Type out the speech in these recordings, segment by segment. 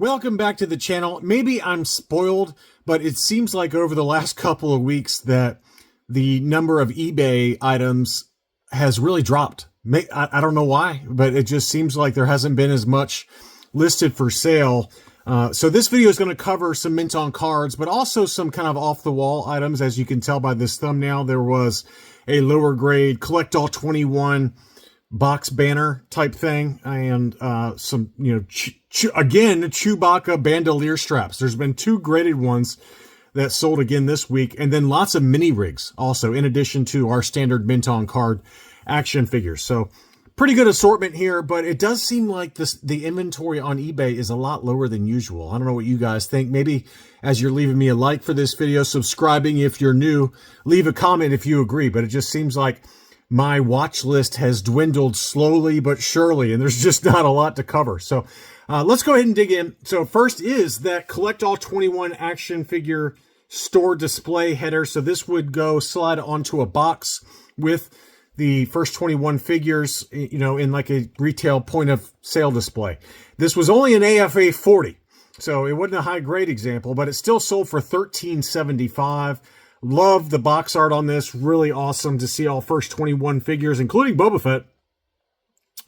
Welcome back to the channel. Maybe I'm spoiled, but it seems like over the last couple of weeks that the number of eBay items has really dropped. I don't know why, but it just seems like there hasn't been as much listed for sale. So this video is going to cover some mint on cards, but also some kind of off-the-wall items. As you can tell by this thumbnail, there was a lower grade Collect All 21 box banner type thing, and some, again, Chewbacca bandolier straps. There's been two graded ones that sold again this week, and then lots of mini rigs also, in addition to our standard mint on card action figures. So pretty good assortment here, but it does seem like the inventory on eBay is a lot lower than usual. I don't know what you guys think. Maybe as you're leaving me a like for this video, subscribing if you're new, leave a comment if you agree, but it just seems like my watch list has dwindled slowly but surely, and there's just not a lot to cover. So let's go ahead and dig in. So first is that Collect All 21 action figure store display header. So this would go slide onto a box with the first 21 figures, in like a retail point of sale display. This was only an AFA 40, so it wasn't a high grade example, but it still sold for $13.75. Love the box art on this. Really awesome to see all first 21 figures, including Boba Fett.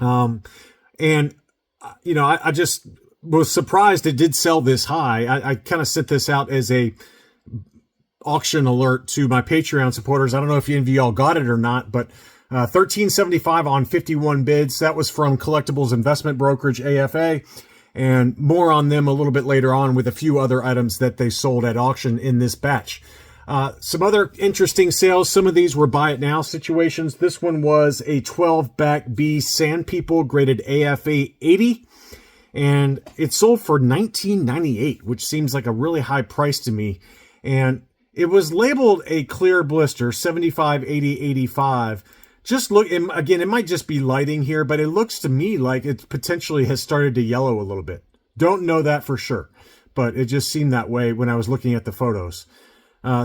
I just was surprised it did sell this high. I kind of sent this out as a auction alert to my Patreon supporters. I don't know if any of y'all got it or not, but $13.75 on 51 bids. That was from Collectibles Investment Brokerage, AFA, and more on them a little bit later on with a few other items that they sold at auction in this batch. Some other interesting sales. Some of these were buy it now situations. This one was a 12 back B Sand People graded AFA 80, and it sold for $19.98, which seems like a really high price to me. And it was labeled a clear blister, 75, 80, 85. Just look, again, it might just be lighting here, but it looks to me like it potentially has started to yellow a little bit. Don't know that for sure, but it just seemed that way when I was looking at the photos.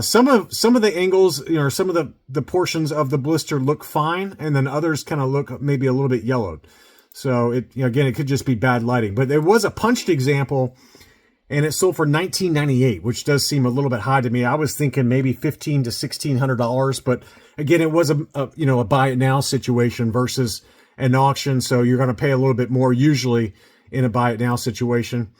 Some of the angles, some of the portions of the blister look fine, and then others kind of look maybe a little bit yellowed. So again, it could just be bad lighting. But there was a punched example, and it sold for $19.98, which does seem a little bit high to me. I was thinking maybe $1,500 to $1,600, but again, it was a buy it now situation versus an auction, so you're going to pay a little bit more usually in a buy it now situation.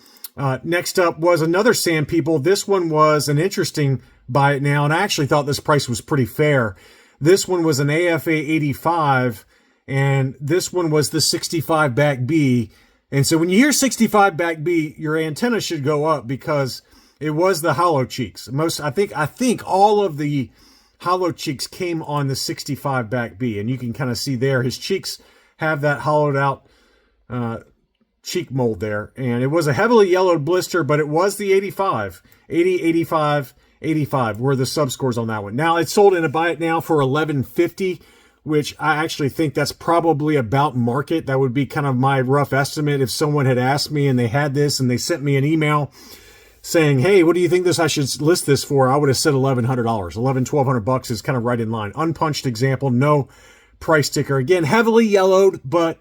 Next up was another Sand People. This one was an interesting buy it now, and I actually thought this price was pretty fair. This one was an AFA 85, and this one was the 65 back B. And so when you hear 65 back B, your antenna should go up because it was the hollow cheeks. I think all of the hollow cheeks came on the 65 back B, and you can kind of see there his cheeks have that hollowed out cheek mold there. And it was a heavily yellowed blister, but it was the 85. 80, 85, 85 were the subscores on that one. Now it's sold in a buy it now for $11.50, which I actually think that's probably about market. That would be kind of my rough estimate. If someone had asked me and they had this and they sent me an email saying, hey, what do you think I should list this for? I would have said $1,100. $1,200 is kind of right in line. Unpunched example, no price sticker. Again, heavily yellowed, but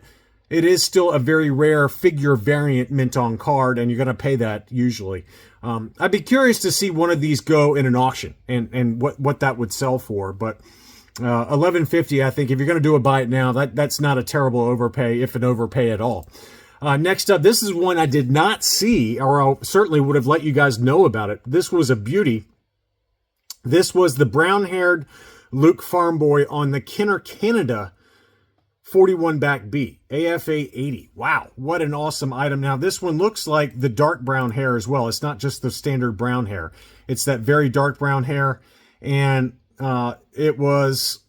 it is still a very rare figure variant mint on card, and you're going to pay that usually. I'd be curious to see one of these go in an auction and what that would sell for. But $11.50, I think if you're going to do a buy it now, that's not a terrible overpay, if an overpay at all. Next up, this is one I did not see, or I certainly would have let you guys know about it. This was a beauty. This was the brown-haired Luke Farm Boy on the Kenner Canada 41 back B, AFA 80. Wow, what an awesome item. Now, this one looks like the dark brown hair as well. It's not just the standard brown hair. It's that very dark brown hair. And it was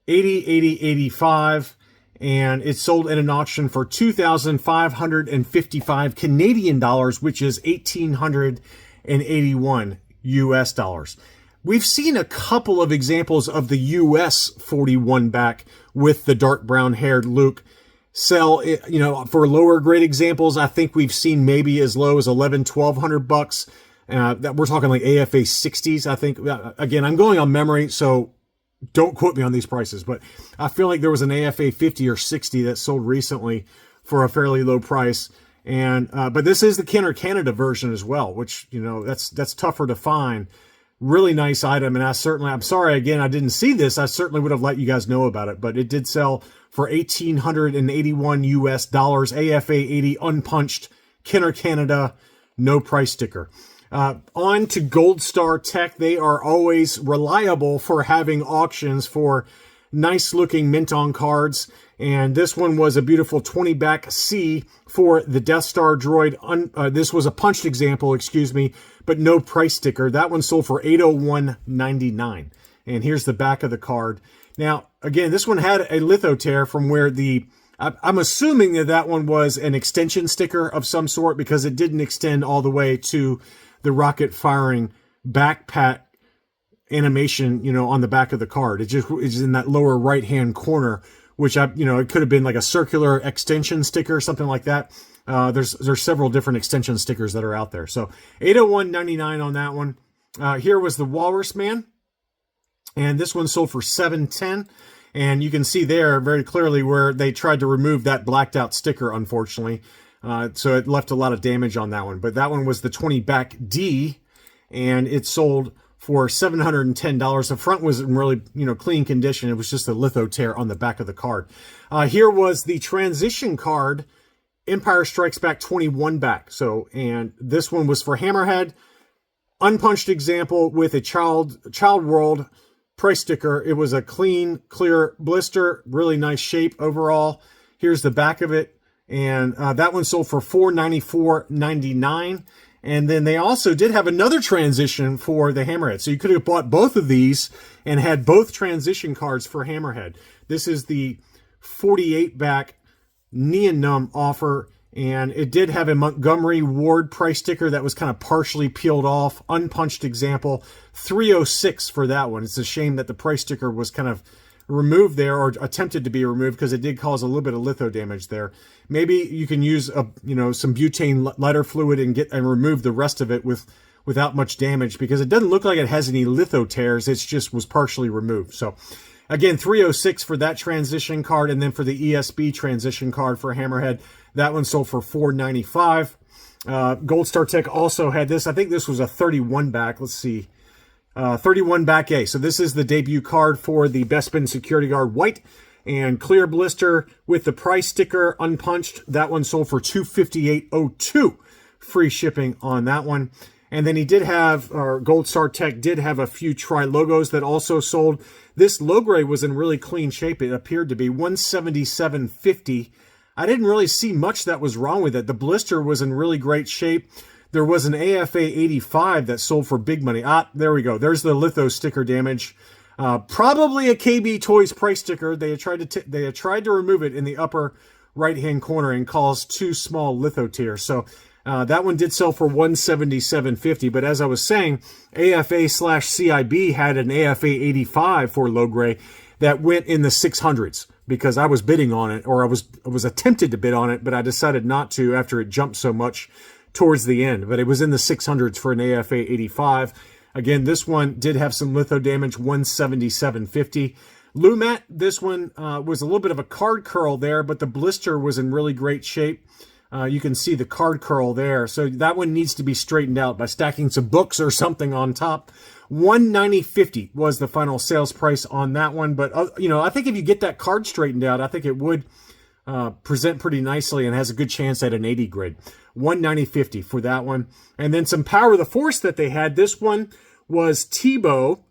80, 80, 85. And it sold in an auction for 2,555 Canadian dollars, which is 1,881 US dollars. We've seen a couple of examples of the US 41 back with the dark brown haired Luke sell, for lower grade examples. I think we've seen maybe as low as $1,100-$1,200. That we're talking like AFA 60s, I think. Again, I'm going on memory, so don't quote me on these prices, but I feel like there was an AFA 50 or 60 that sold recently for a fairly low price. And but this is the Canada version as well, which, you know, that's tougher to find. Really nice item, and I'm sorry again I didn't see this. I certainly would have let you guys know about it, but it did sell for $1,881 US, AFA 80 unpunched Canada, no price sticker. On to Gold Star Tech. They are always reliable for having auctions for nice looking mint on cards. And this one was a beautiful 20 back C for the Death Star droid. This was a punched example, excuse me, but no price sticker. That one sold for $801.99. And here's the back of the card. Now, again, this one had a litho tear from where I'm assuming that one was an extension sticker of some sort, because it didn't extend all the way to the rocket firing backpack animation, you know, on the back of the card. It just is in that lower right-hand corner, which it could have been like a circular extension sticker or something like that. There's several different extension stickers that are out there. So $801.99 on that one. Here was the Walrus Man, and this one sold for $710. And you can see there very clearly where they tried to remove that blacked out sticker, unfortunately. So it left a lot of damage on that one. But that one was the 20 back D, and it sold for $710. The front was in really, clean condition. It was just a litho tear on the back of the card. Here was the transition card, Empire Strikes Back 21 back. So, and this one was for Hammerhead, unpunched example with a Child World price sticker. It was a clean, clear blister, really nice shape overall. Here's the back of it, and that one sold for $494.99. And then they also did have another transition for the Hammerhead. So you could have bought both of these and had both transition cards for Hammerhead. This is the 48 back Neon Numb offer, and it did have a Montgomery Ward price sticker that was kind of partially peeled off, unpunched example, $306 for that one. It's a shame that the price sticker was kind of removed there, or attempted to be removed, because it did cause a little bit of litho damage there. Maybe you can use some butane lighter fluid and remove the rest of it without much damage, because it doesn't look like it has any litho tears. It just was partially removed. So again, $306 for that transition card, and then for the ESB transition card for Hammerhead, that one sold for $495. Gold Star Tech also had this. I think this was a 31 back. Let's see. 31 back A. So this is the debut card for the Bespin Security Guard White, and clear blister with the price sticker unpunched. That one sold for $258.02. Free shipping on that one. And then he did have, or Gold Star Tech did have a few tri-logos that also sold. This Logray was in really clean shape. It appeared to be $177.50. I didn't really see much that was wrong with it. The blister was in really great shape. There was an AFA 85 that sold for big money. There we go. There's the litho sticker damage. Probably a KB Toys price sticker. They had tried to remove it in the upper right-hand corner and caused two small litho tears. So that one did sell for $177.50. But as I was saying, AFA/CIB had an AFA 85 for Logray that went in the 600s, because I was bidding on it, or I was attempted to bid on it, but I decided not to after it jumped so much towards the end. But it was in the 600s for an AFA 85. Again, this one did have some litho damage, $177.50. Lumat, this one was a little bit of a card curl there, but the blister was in really great shape. You can see the card curl there. So that one needs to be straightened out by stacking some books or something on top. $190.50 was the final sales price on that one. But, I think if you get that card straightened out, I think it would present pretty nicely and has a good chance at an 80 grid. $190.50 for that one. And then some Power of the Force that they had. This one was Tebow.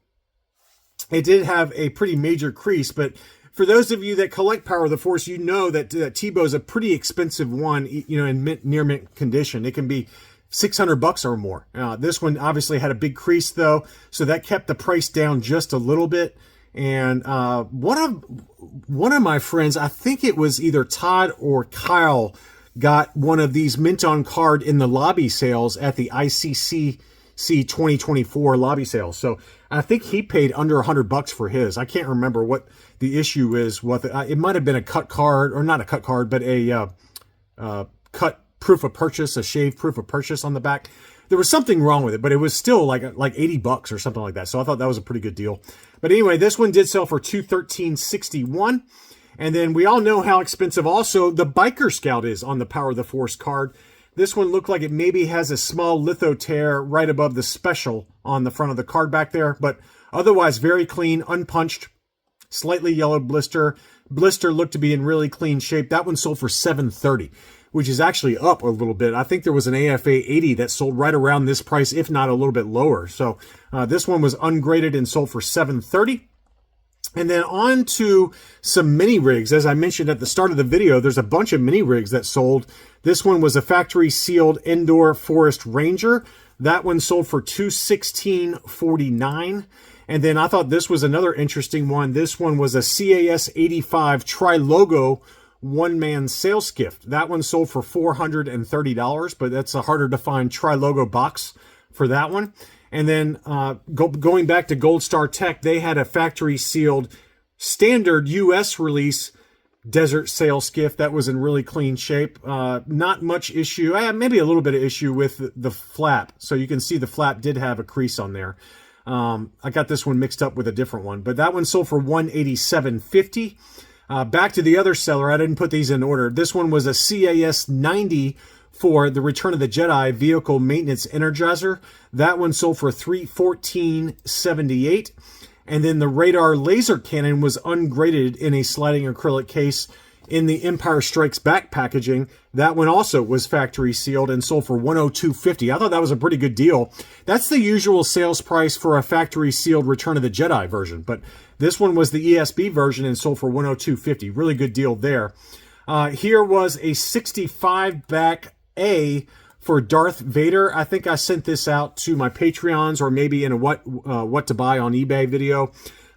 It did have a pretty major crease, but for those of you that collect Power of the Force, you know that Tebow is a pretty expensive one, in near mint condition. It can be $600 or more. This one obviously had a big crease though, so that kept the price down just a little bit. And one of my friends, I think it was either Todd or Kyle, got one of these mint on card in the lobby sales at the ICCC 2024 lobby sales. So I think he paid under $100 for his. I can't remember what the issue is. It might have been a cut card, or not a cut card, but a cut proof of purchase, a shaved proof of purchase on the back. There was something wrong with it, but it was still like $80 or something like that. So I thought that was a pretty good deal. But anyway, this one did sell for $213.61. And then we all know how expensive also the Biker Scout is on the Power of the Force card. This one looked like it maybe has a small litho tear right above the special on the front of the card back there, but otherwise very clean, unpunched, slightly yellowed blister. Blister looked to be in really clean shape. That one sold for $730, which is actually up a little bit. I think there was an AFA 80 that sold right around this price, if not a little bit lower. So this one was ungraded and sold for $730. And then on to some mini rigs. As I mentioned at the start of the video, there's a bunch of mini rigs that sold. This one was a factory sealed indoor forest ranger. That one sold for $216.49. And then I thought this was another interesting one. This one was a CAS 85 tri-logo one-man sail skiff. That one sold for $430, but that's a harder to find tri-logo box for that one. And then going back to Gold Star Tech, they had a factory sealed standard US release desert sail skiff that was in really clean shape. Not much issue, maybe a little bit of issue with the flap. So you can see the flap did have a crease on there. I got this one mixed up with a different one, but that one sold for $187.50. Back to the other seller, I didn't put these in order. This one was a CAS 90 for the Return of the Jedi Vehicle Maintenance Energizer. That one sold for $314.78. And then the Radar Laser Cannon was ungraded in a sliding acrylic case in the Empire Strikes Back packaging. That one also was factory sealed and sold for $102.50. I thought that was a pretty good deal. That's the usual sales price for a factory sealed Return of the Jedi version, but this one was the ESB version and sold for $102.50. Really good deal there. Here was a 65 back A for Darth Vader. I think I sent this out to my Patreons or maybe in a what to buy on eBay video.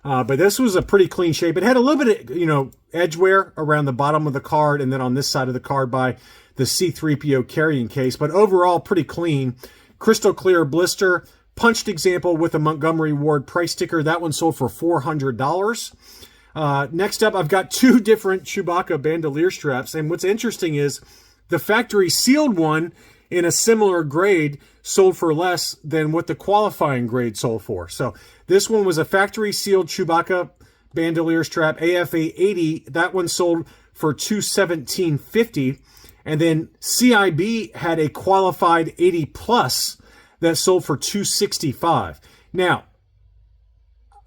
But this was a pretty clean shape. It had a little bit of, edge wear around the bottom of the card and then on this side of the card by the C-3PO carrying case. But overall, pretty clean. Crystal clear blister. Punched example with a Montgomery Ward price sticker. That one sold for $400. Next up, I've got two different Chewbacca bandolier straps. And what's interesting is the factory sealed one in a similar grade sold for less than what the qualifying grade sold for. So this one was a factory sealed Chewbacca bandolier strap, AFA 80. That one sold for $217.50. And then CIB had a qualified 80 plus that sold for $265. Now,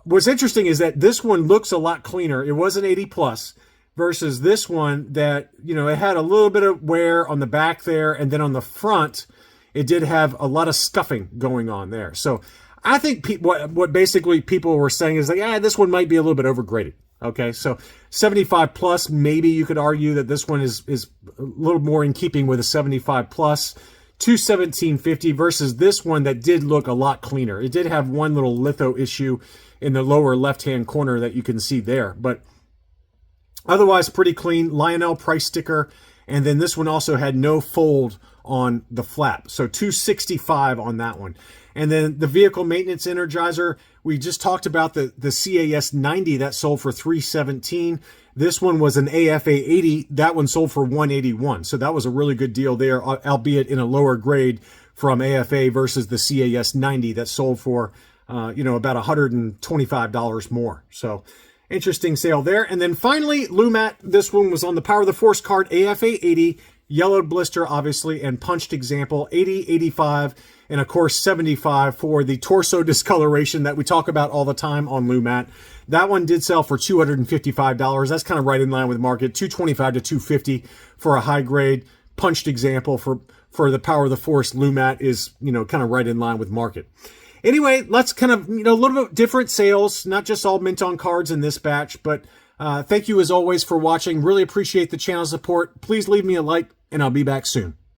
what's interesting is that this one looks a lot cleaner. It was an 80 plus versus this one that, it had a little bit of wear on the back there. And then on the front, it did have a lot of scuffing going on there. So I think what basically people were saying is like, this one might be a little bit overgraded. Okay, so 75 plus, maybe you could argue that this one is a little more in keeping with a 75 plus. $217.50 versus this one that did look a lot cleaner. It did have one little litho issue in the lower left-hand corner that you can see there, but otherwise pretty clean. Lionel price sticker, and then this one also had no fold on the flap, so $265 on that one. And then the vehicle maintenance energizer, we just talked about the CAS 90 that sold for $317. This one was an AFA 80. That one sold for $181. So that was a really good deal there, albeit in a lower grade from AFA versus the CAS 90 that sold for, about $125 more. So interesting sale there. And then finally, Lumat. This one was on the Power of the Force card, AFA 80, yellowed blister, obviously, and punched example, 80, 85, and of course 75 for the torso discoloration that we talk about all the time on Lumat. That one did sell for $255. That's kind of right in line with market. $225 to $250 for a high grade punched example for the Power of the Force Lumat is, kind of right in line with market. Anyway, let's kind of, a little bit different sales, not just all mint on cards in this batch, but thank you as always for watching. Really appreciate the channel support. Please leave me a like and I'll be back soon.